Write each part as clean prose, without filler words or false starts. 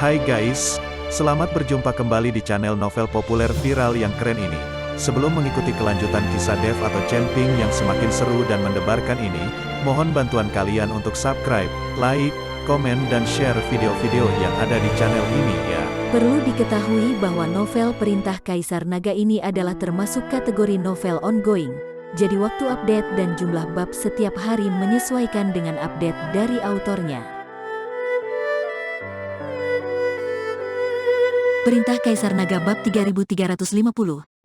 Hai guys, selamat berjumpa kembali di channel novel populer viral yang keren ini. Sebelum mengikuti kelanjutan kisah Dev atau Chen-Ping yang semakin seru dan mendebarkan ini, mohon bantuan kalian untuk subscribe, like, komen dan share video-video yang ada di channel ini ya. Perlu diketahui bahwa novel Perintah Kaisar Naga ini adalah termasuk kategori novel ongoing. Jadi waktu update dan jumlah bab setiap hari menyesuaikan dengan update dari autornya. Perintah Kaisar Naga bab 3350,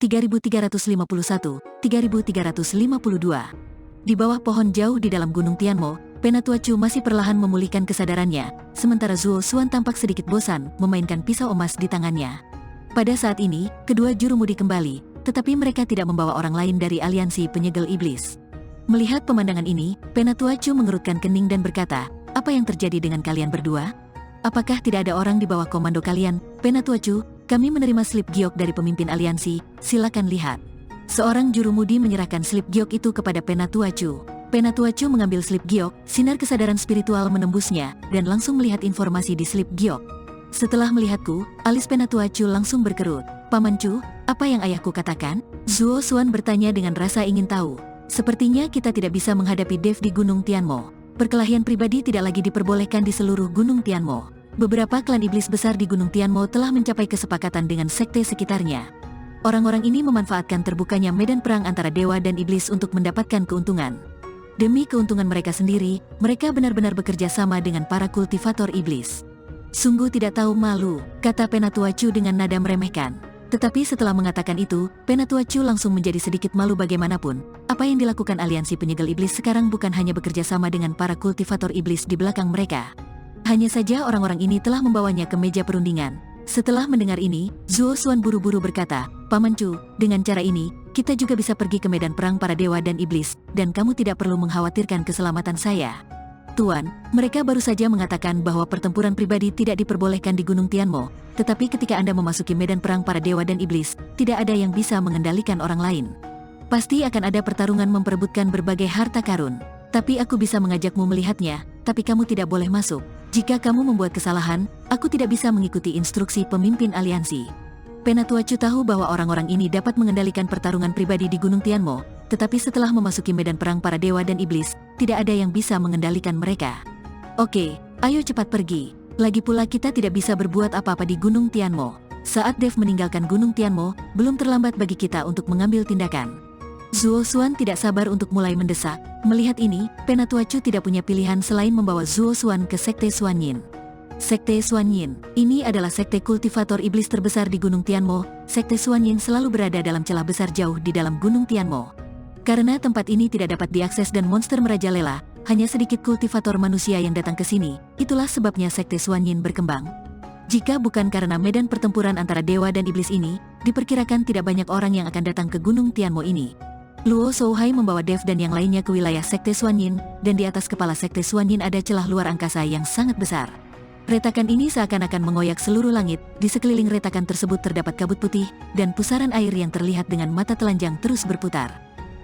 3351, 3352. Di bawah pohon jauh di dalam Gunung Tianmo, Penatua Chu masih perlahan memulihkan kesadarannya, sementara Zuo Xuan tampak sedikit bosan memainkan pisau emas di tangannya. Pada saat ini, kedua jurumudi kembali, tetapi mereka tidak membawa orang lain dari aliansi penyegel iblis. Melihat pemandangan ini, Penatua Chu mengerutkan kening dan berkata, "Apa yang terjadi dengan kalian berdua? Apakah tidak ada orang di bawah komando kalian?" "Penatua Chu, kami menerima slip giok dari pemimpin aliansi, silakan lihat." Seorang jurumudi menyerahkan slip giok itu kepada Penatua Chu. Penatua Chu mengambil slip giok, sinar kesadaran spiritual menembusnya, dan langsung melihat informasi di slip giok. "Setelah melihatku," alis Penatua Chu langsung berkerut. "Paman Chu, apa yang ayahku katakan?" Zuo Xuan bertanya dengan rasa ingin tahu. "Sepertinya kita tidak bisa menghadapi Dev di Gunung Tianmo. Perkelahian pribadi tidak lagi diperbolehkan di seluruh Gunung Tianmo. Beberapa klan iblis besar di Gunung Tianmo telah mencapai kesepakatan dengan sekte sekitarnya. Orang-orang ini memanfaatkan terbukanya medan perang antara dewa dan iblis untuk mendapatkan keuntungan. Demi keuntungan mereka sendiri, mereka benar-benar bekerja sama dengan para kultivator iblis." "Sungguh tidak tahu malu," kata Penatua Chu dengan nada meremehkan. Tetapi setelah mengatakan itu, Penatua Chu langsung menjadi sedikit malu bagaimanapun. Apa yang dilakukan aliansi penyegel iblis sekarang bukan hanya bekerja sama dengan para kultivator iblis di belakang mereka. Hanya saja orang-orang ini telah membawanya ke meja perundingan. Setelah mendengar ini, Zuo Xuan buru-buru berkata, "Paman Chu, dengan cara ini, kita juga bisa pergi ke medan perang para dewa dan iblis, dan kamu tidak perlu mengkhawatirkan keselamatan saya." "Tuan, mereka baru saja mengatakan bahwa pertempuran pribadi tidak diperbolehkan di Gunung Tianmo, tetapi ketika Anda memasuki medan perang para dewa dan iblis, tidak ada yang bisa mengendalikan orang lain. Pasti akan ada pertarungan memperebutkan berbagai harta karun. Tapi aku bisa mengajakmu melihatnya, tapi kamu tidak boleh masuk. Jika kamu membuat kesalahan, aku tidak bisa mengikuti instruksi pemimpin aliansi." Penatua Chu tahu bahwa orang-orang ini dapat mengendalikan pertarungan pribadi di Gunung Tianmo, tetapi setelah memasuki medan perang para dewa dan iblis, tidak ada yang bisa mengendalikan mereka. "Oke, ayo cepat pergi. Lagi pula kita tidak bisa berbuat apa-apa di Gunung Tianmo. Saat Dev meninggalkan Gunung Tianmo, belum terlambat bagi kita untuk mengambil tindakan." Zuo Xuan tidak sabar untuk mulai mendesak. Melihat ini, Penatua Chu tidak punya pilihan selain membawa Zuo Xuan ke Sekte Xuanyin. Sekte Xuanyin, ini adalah sekte kultivator iblis terbesar di Gunung Tianmo. Sekte Xuanyin selalu berada dalam celah besar jauh di dalam Gunung Tianmo. Karena tempat ini tidak dapat diakses dan monster merajalela, hanya sedikit kultivator manusia yang datang ke sini, itulah sebabnya Sekte Xuanyin berkembang. Jika bukan karena medan pertempuran antara dewa dan iblis ini, diperkirakan tidak banyak orang yang akan datang ke Gunung Tianmo ini. Luo Shouhai membawa Dev dan yang lainnya ke wilayah Sekte Xuanyin, dan di atas kepala Sekte Xuanyin ada celah luar angkasa yang sangat besar. Retakan ini seakan-akan mengoyak seluruh langit, di sekeliling retakan tersebut terdapat kabut putih, dan pusaran air yang terlihat dengan mata telanjang terus berputar.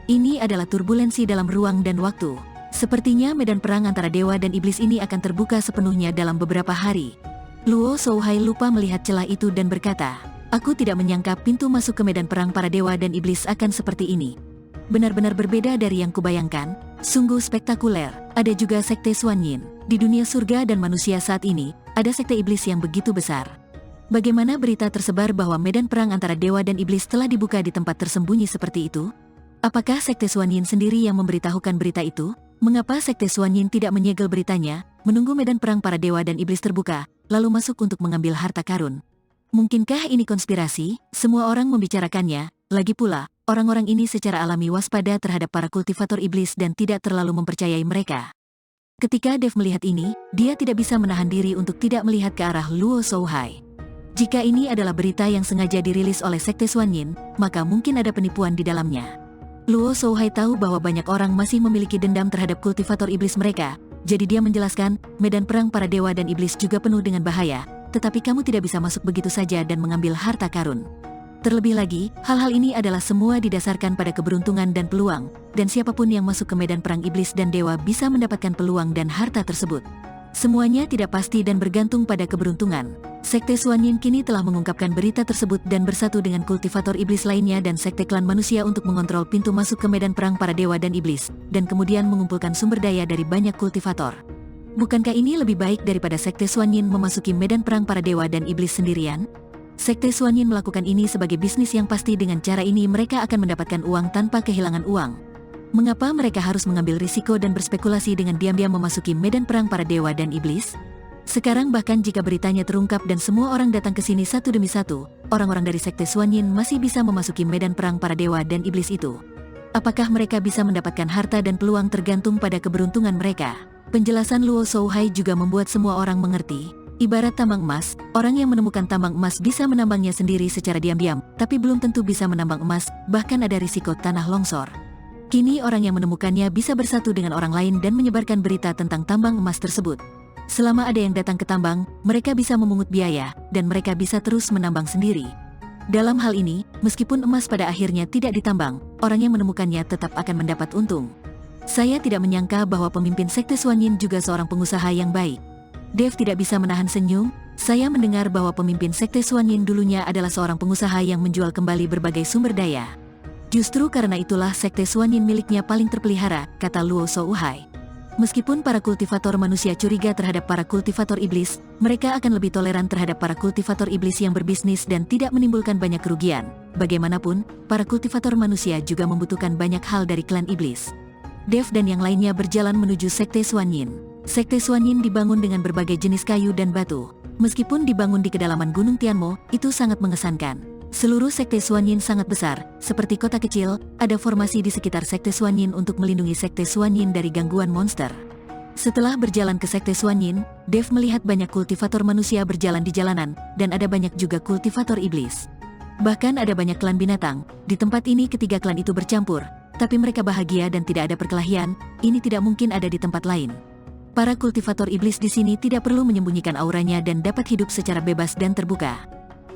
Ini adalah turbulensi dalam ruang dan waktu. Sepertinya medan perang antara dewa dan iblis ini akan terbuka sepenuhnya dalam beberapa hari. Luo Shouhai lupa melihat celah itu dan berkata, "Aku tidak menyangka pintu masuk ke medan perang para dewa dan iblis akan seperti ini. Benar-benar berbeda dari yang kubayangkan, sungguh spektakuler." Ada juga Sekte Xuanyin. Di dunia surga dan manusia saat ini, ada sekte iblis yang begitu besar. Bagaimana berita tersebar bahwa medan perang antara dewa dan iblis telah dibuka di tempat tersembunyi seperti itu? Apakah Sekte Xuanyin sendiri yang memberitahukan berita itu? Mengapa Sekte Xuanyin tidak menyegel beritanya, menunggu medan perang para dewa dan iblis terbuka, lalu masuk untuk mengambil harta karun? Mungkinkah ini konspirasi? Semua orang membicarakannya. Lagi pula, orang-orang ini secara alami waspada terhadap para kultivator iblis dan tidak terlalu mempercayai mereka. Ketika Dev melihat ini, dia tidak bisa menahan diri untuk tidak melihat ke arah Luo Shouhai. Jika ini adalah berita yang sengaja dirilis oleh Sekte Xuanyin, maka mungkin ada penipuan di dalamnya. Luo Shouhai tahu bahwa banyak orang masih memiliki dendam terhadap kultivator iblis mereka, jadi dia menjelaskan, medan perang para dewa dan iblis juga penuh dengan bahaya, tetapi kamu tidak bisa masuk begitu saja dan mengambil harta karun. Terlebih lagi, hal-hal ini adalah semua didasarkan pada keberuntungan dan peluang, dan siapapun yang masuk ke medan perang iblis dan dewa bisa mendapatkan peluang dan harta tersebut. Semuanya tidak pasti dan bergantung pada keberuntungan. Sekte Xuanyin kini telah mengungkapkan berita tersebut dan bersatu dengan kultivator iblis lainnya dan sekte klan manusia untuk mengontrol pintu masuk ke medan perang para dewa dan iblis, dan kemudian mengumpulkan sumber daya dari banyak kultivator. Bukankah ini lebih baik daripada sekte Xuanyin memasuki medan perang para dewa dan iblis sendirian? Sekte Xuanyin melakukan ini sebagai bisnis yang pasti. Dengan cara ini mereka akan mendapatkan uang tanpa kehilangan uang. Mengapa mereka harus mengambil risiko dan berspekulasi dengan diam-diam memasuki medan perang para dewa dan iblis? Sekarang bahkan jika beritanya terungkap dan semua orang datang ke sini satu demi satu, orang-orang dari sekte Xuanyin masih bisa memasuki medan perang para dewa dan iblis itu. Apakah mereka bisa mendapatkan harta dan peluang tergantung pada keberuntungan mereka? Penjelasan Luo Shouhai juga membuat semua orang mengerti. Ibarat tambang emas, orang yang menemukan tambang emas bisa menambangnya sendiri secara diam-diam, tapi belum tentu bisa menambang emas, bahkan ada risiko tanah longsor. Kini orang yang menemukannya bisa bersatu dengan orang lain dan menyebarkan berita tentang tambang emas tersebut. Selama ada yang datang ke tambang, mereka bisa memungut biaya, dan mereka bisa terus menambang sendiri. Dalam hal ini, meskipun emas pada akhirnya tidak ditambang, orang yang menemukannya tetap akan mendapat untung. Saya tidak menyangka bahwa pemimpin sekte Xuanyin juga seorang pengusaha yang baik. Dev tidak bisa menahan senyum. Saya mendengar bahwa pemimpin sekte Xuanyin dulunya adalah seorang pengusaha yang menjual kembali berbagai sumber daya. Justru karena itulah sekte Xuanyin miliknya paling terpelihara, kata Luo Shouhai. Meskipun para kultivator manusia curiga terhadap para kultivator iblis, mereka akan lebih toleran terhadap para kultivator iblis yang berbisnis dan tidak menimbulkan banyak kerugian. Bagaimanapun, para kultivator manusia juga membutuhkan banyak hal dari klan iblis. Dev dan yang lainnya berjalan menuju sekte Xuanyin. Sekte Xuanyin dibangun dengan berbagai jenis kayu dan batu. Meskipun dibangun di kedalaman Gunung Tianmo, itu sangat mengesankan. Seluruh sekte Xuanyin sangat besar, seperti kota kecil, ada formasi di sekitar sekte Xuanyin untuk melindungi sekte Xuanyin dari gangguan monster. Setelah berjalan ke sekte Xuanyin, Dev melihat banyak kultivator manusia berjalan di jalanan, dan ada banyak juga kultivator iblis. Bahkan ada banyak klan binatang. Di tempat ini ketiga klan itu bercampur, tapi mereka bahagia dan tidak ada perkelahian. Ini tidak mungkin ada di tempat lain. Para kultivator iblis di sini tidak perlu menyembunyikan auranya dan dapat hidup secara bebas dan terbuka.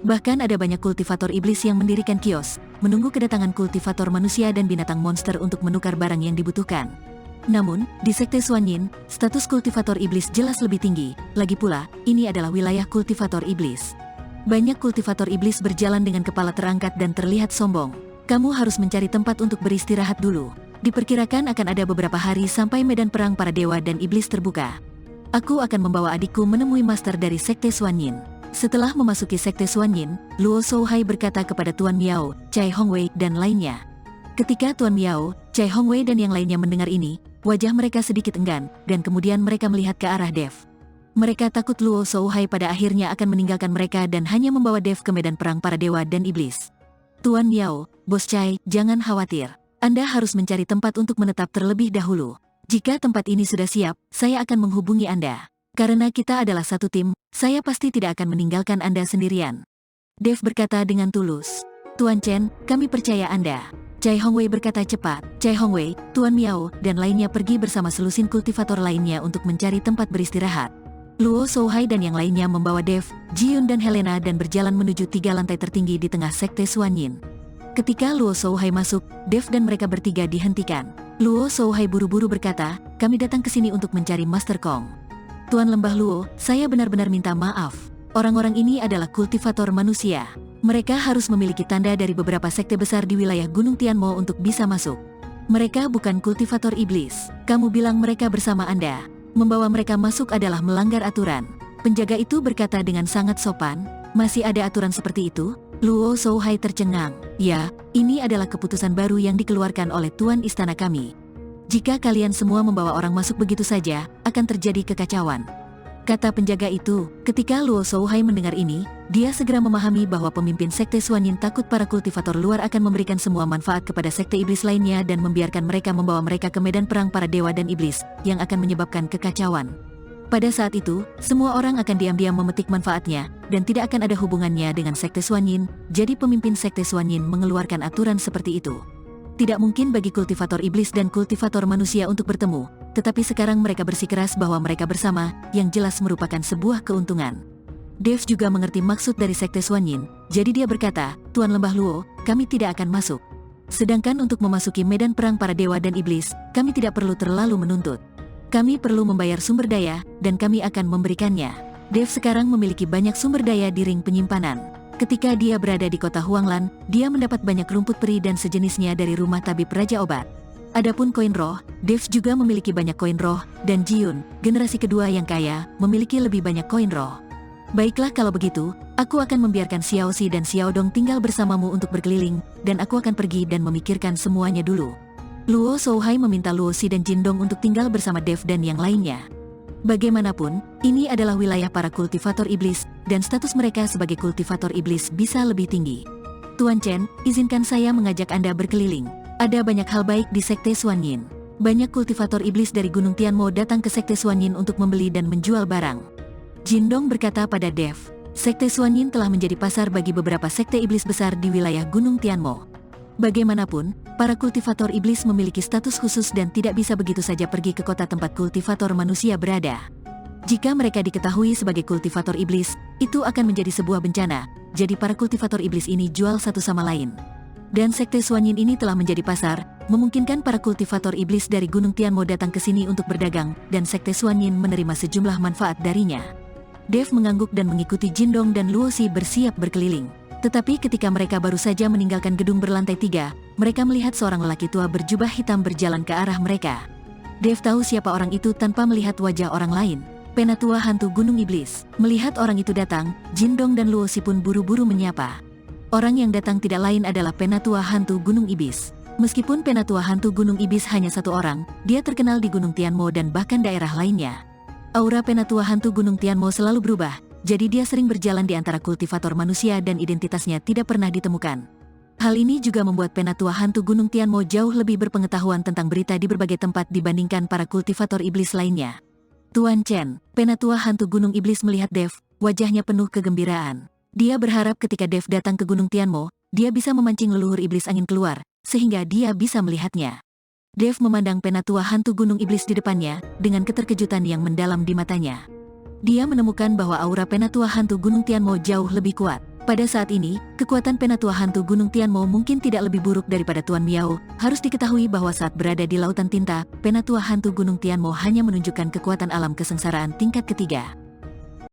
Bahkan ada banyak kultivator iblis yang mendirikan kios, menunggu kedatangan kultivator manusia dan binatang monster untuk menukar barang yang dibutuhkan. Namun, di sekte Xuanyin, status kultivator iblis jelas lebih tinggi. Lagi pula, ini adalah wilayah kultivator iblis. Banyak kultivator iblis berjalan dengan kepala terangkat dan terlihat sombong. Kamu harus mencari tempat untuk beristirahat dulu. Diperkirakan akan ada beberapa hari sampai medan perang para dewa dan iblis terbuka. Aku akan membawa adikku menemui master dari sekte Xuanyin. Setelah memasuki sekte Xuanyin, Luo Shouhai berkata kepada Tuan Miao, Cai Hongwei, dan lainnya. Ketika Tuan Miao, Cai Hongwei dan yang lainnya mendengar ini, wajah mereka sedikit enggan, dan kemudian mereka melihat ke arah Dev. Mereka takut Luo Shouhai pada akhirnya akan meninggalkan mereka dan hanya membawa Dev ke medan perang para dewa dan iblis. Tuan Miao, Bos Cai, jangan khawatir. Anda harus mencari tempat untuk menetap terlebih dahulu. Jika tempat ini sudah siap, saya akan menghubungi Anda. Karena kita adalah satu tim, saya pasti tidak akan meninggalkan Anda sendirian. Dev berkata dengan tulus. Tuan Chen, kami percaya Anda. Cai Hongwei berkata cepat. Cai Hongwei, Tuan Miao, dan lainnya pergi bersama selusin kultivator lainnya untuk mencari tempat beristirahat. Luo Shouhai dan yang lainnya membawa Dev, Jiyun dan Helena dan berjalan menuju 3 lantai tertinggi di tengah sekte Xuanyin. Ketika Luo Shouhai masuk, Dev dan mereka bertiga dihentikan. Luo Shouhai buru-buru berkata, kami datang ke sini untuk mencari Master Kong. Tuan Lembah Luo, saya benar-benar minta maaf. Orang-orang ini adalah kultivator manusia. Mereka harus memiliki tanda dari beberapa sekte besar di wilayah Gunung Tianmo untuk bisa masuk. Mereka bukan kultivator iblis. Kamu bilang mereka bersama Anda. Membawa mereka masuk adalah melanggar aturan. Penjaga itu berkata dengan sangat sopan. Masih ada aturan seperti itu? Luo Shouhai tercengang. Ya, ini adalah keputusan baru yang dikeluarkan oleh Tuan Istana kami. Jika kalian semua membawa orang masuk begitu saja, akan terjadi kekacauan. Kata penjaga itu. Ketika Luo Shouhai mendengar ini, dia segera memahami bahwa pemimpin sekte Xuanyin takut para kultivator luar akan memberikan semua manfaat kepada sekte iblis lainnya dan membiarkan mereka membawa mereka ke medan perang para dewa dan iblis, yang akan menyebabkan kekacauan. Pada saat itu, semua orang akan diam-diam memetik manfaatnya, dan tidak akan ada hubungannya dengan sekte Xuanyin, jadi pemimpin sekte Xuanyin mengeluarkan aturan seperti itu. Tidak mungkin bagi kultivator iblis dan kultivator manusia untuk bertemu, tetapi sekarang mereka bersikeras bahwa mereka bersama, yang jelas merupakan sebuah keuntungan. Dev juga mengerti maksud dari sekte Xuanyin, jadi dia berkata, Tuan Lembah Luo, kami tidak akan masuk. Sedangkan untuk memasuki medan perang para dewa dan iblis, kami tidak perlu terlalu menuntut. Kami perlu membayar sumber daya, dan kami akan memberikannya. Dev sekarang memiliki banyak sumber daya di ring penyimpanan. Ketika dia berada di kota Huanglan, dia mendapat banyak rumput peri dan sejenisnya dari rumah tabib Raja Obat. Adapun koin roh, Dev juga memiliki banyak koin roh, dan Jiun, generasi kedua yang kaya, memiliki lebih banyak koin roh. Baiklah kalau begitu, aku akan membiarkan Xiaoxi dan Xiaodong tinggal bersamamu untuk berkeliling, dan aku akan pergi dan memikirkan semuanya dulu. Luo Shouhai meminta Luo Xi dan Jindong untuk tinggal bersama Dev dan yang lainnya. Bagaimanapun, ini adalah wilayah para kultivator iblis, dan status mereka sebagai kultivator iblis bisa lebih tinggi. Tuan Chen, izinkan saya mengajak Anda berkeliling. Ada banyak hal baik di Sekte Xuanyin. Banyak kultivator iblis dari Gunung Tianmo datang ke Sekte Xuanyin untuk membeli dan menjual barang. Jindong berkata pada Dev, Sekte Xuanyin telah menjadi pasar bagi beberapa sekte iblis besar di wilayah Gunung Tianmo. Bagaimanapun, para kultivator iblis memiliki status khusus dan tidak bisa begitu saja pergi ke kota tempat kultivator manusia berada. Jika mereka diketahui sebagai kultivator iblis, itu akan menjadi sebuah bencana, jadi para kultivator iblis ini jual satu sama lain. Dan Sekte Xuanyin ini telah menjadi pasar, memungkinkan para kultivator iblis dari Gunung Tianmo datang ke sini untuk berdagang, dan Sekte Xuanyin menerima sejumlah manfaat darinya. Dev mengangguk dan mengikuti Jindong dan Luo Xi bersiap berkeliling. Tetapi ketika mereka baru saja meninggalkan gedung berlantai 3, mereka melihat seorang lelaki tua berjubah hitam berjalan ke arah mereka. Dev tahu siapa orang itu tanpa melihat wajah orang lain. Penatua hantu Gunung Iblis. Melihat orang itu datang, Jindong dan Luo Xi pun buru-buru menyapa. Orang yang datang tidak lain adalah Penatua hantu Gunung Ibis. Meskipun Penatua hantu Gunung Ibis hanya satu orang, dia terkenal di Gunung Tianmo dan bahkan daerah lainnya. Aura Penatua hantu Gunung Tianmo selalu berubah, jadi dia sering berjalan di antara kultivator manusia dan identitasnya tidak pernah ditemukan. Hal ini juga membuat Penatua hantu Gunung Tianmo jauh lebih berpengetahuan tentang berita di berbagai tempat dibandingkan para kultivator iblis lainnya. Tuan Chen, Penatua hantu Gunung Iblis melihat Dev, wajahnya penuh kegembiraan. Dia berharap ketika Dev datang ke Gunung Tianmo, dia bisa memancing leluhur iblis angin keluar, sehingga dia bisa melihatnya. Dev memandang Penatua hantu Gunung Iblis di depannya, dengan keterkejutan yang mendalam di matanya. Dia menemukan bahwa aura Penatua hantu Gunung Tianmo jauh lebih kuat. Pada saat ini, kekuatan Penatua hantu Gunung Tianmo mungkin tidak lebih buruk daripada Tuan Miao. Harus diketahui bahwa saat berada di Lautan Tinta, Penatua hantu Gunung Tianmo hanya menunjukkan kekuatan alam kesengsaraan tingkat ketiga.